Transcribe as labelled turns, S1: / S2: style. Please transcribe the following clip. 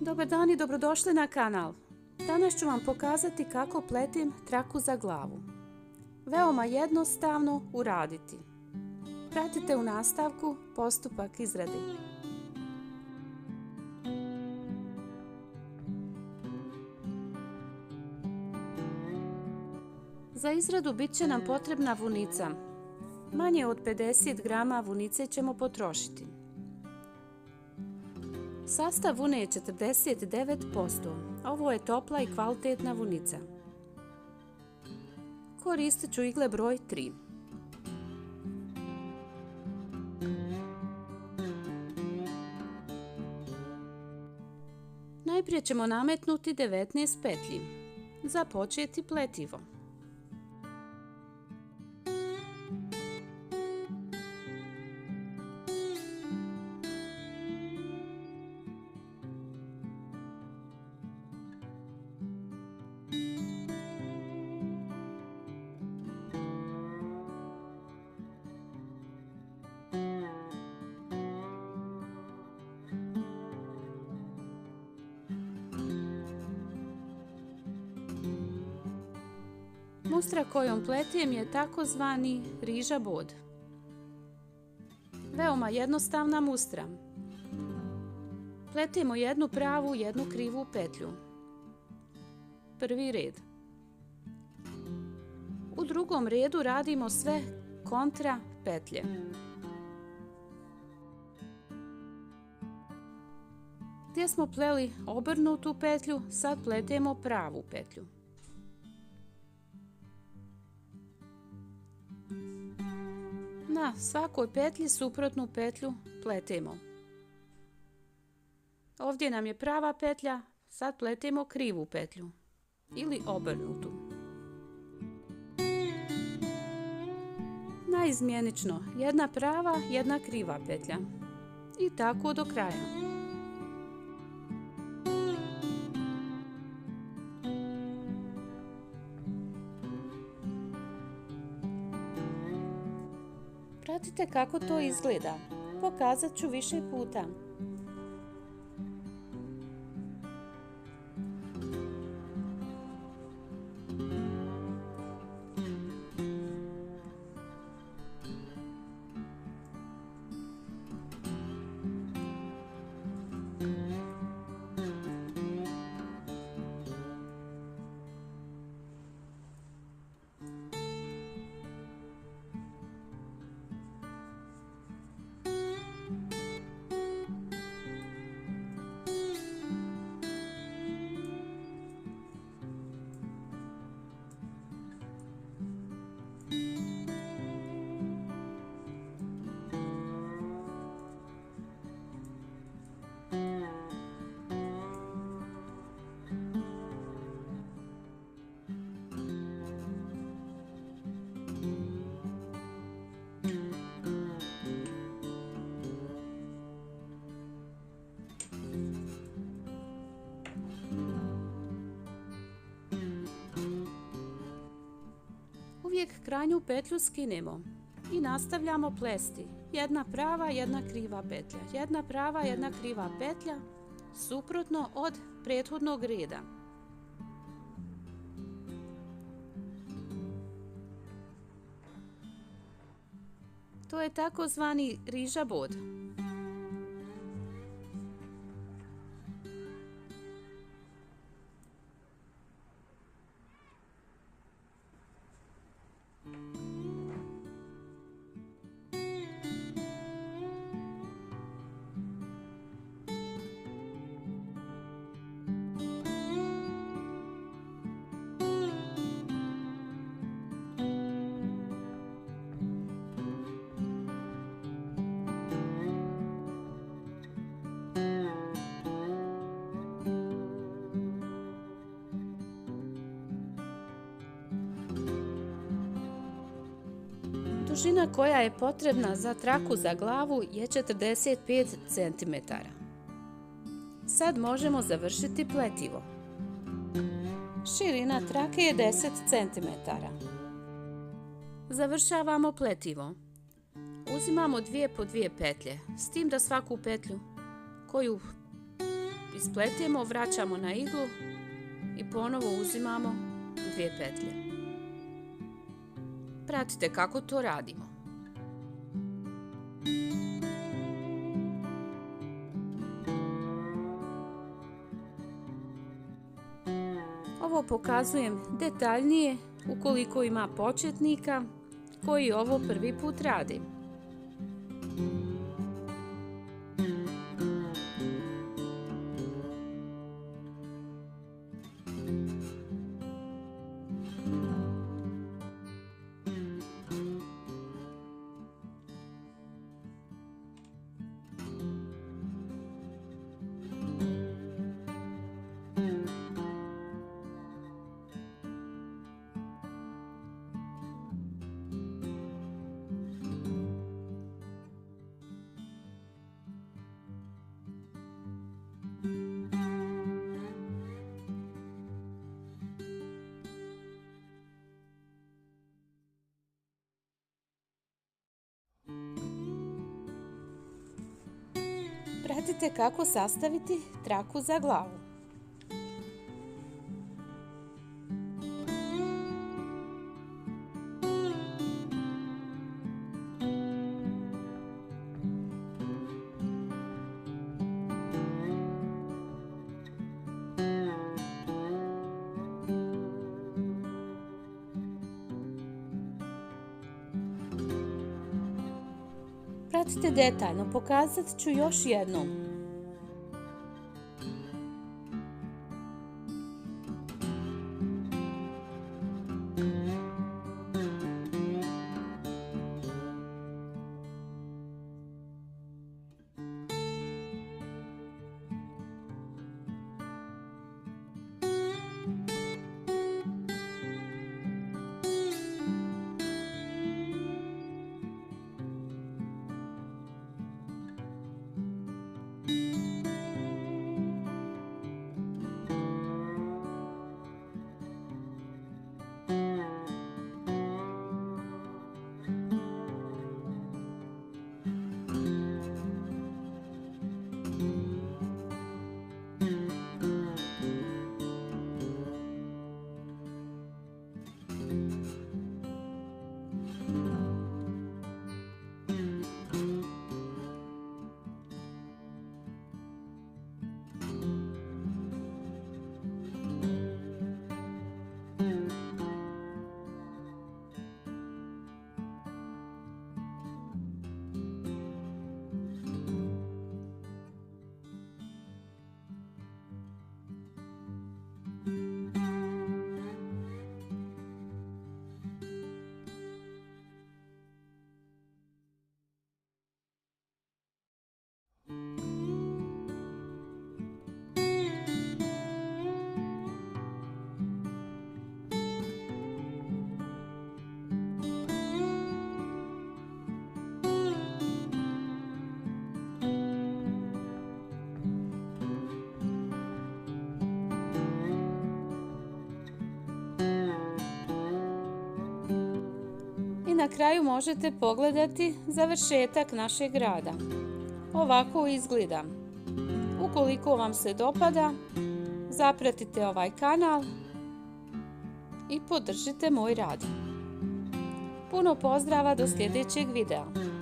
S1: Dobar dan i dobrodošli na kanal. Danas ću vam pokazati kako pletim traku za glavu. Veoma jednostavno uraditi. Pratite u nastavku postupak izrade. Za izradu bit će nam potrebna vunica. Manje od 50 grama vunice ćemo potrošiti. Sastav vune je 49%. Ovo je topla i kvalitetna vunica. Koristit ću igle broj 3. Najprije ćemo nametnuti 19 petlji. Započeti pletivo. Mustra kojom pletem je takozvani riža bod. Veoma jednostavna mustra. Pletemo jednu pravu, jednu krivu petlju. Prvi red. U drugom redu radimo sve kontra petlje. Gdje smo pleli obrnutu petlju, sad pletemo pravu petlju. Na svakoj petlji suprotnu petlju pletemo. Ovdje nam je prava petlja, sad pletemo krivu petlju ili obrnutu. Naizmjenično, jedna prava, jedna kriva petlja. I tako do kraja. Pratite kako to izgleda. Pokazat ću više puta. Uvijek krajnju petlju skinemo i nastavljamo plesti. Jedna prava, jedna kriva petlja. Jedna prava, jedna kriva petlja, suprotno od prethodnog reda. To je takozvani riža bod. Dužina koja je potrebna za traku za glavu je 45 cm. Sad možemo završiti pletivo. Širina trake je 10 cm. Završavamo pletivo. Uzimamo 2 po 2 petlje, s tim da svaku petlju koju ispletemo, vraćamo na iglu i ponovo uzimamo 2 petlje. Pratite kako to radimo. Ovo pokazujem detaljnije ukoliko ima početnika koji ovo prvi put radi. Pratite kako sastaviti traku za glavu. Pratite detaljno, pokazat ću još jednom. I na kraju možete pogledati završetak našeg rada. Ovako izgleda. Ukoliko vam se dopada, zapratite ovaj kanal i podržite moj rad. Puno pozdrava do sljedećeg videa.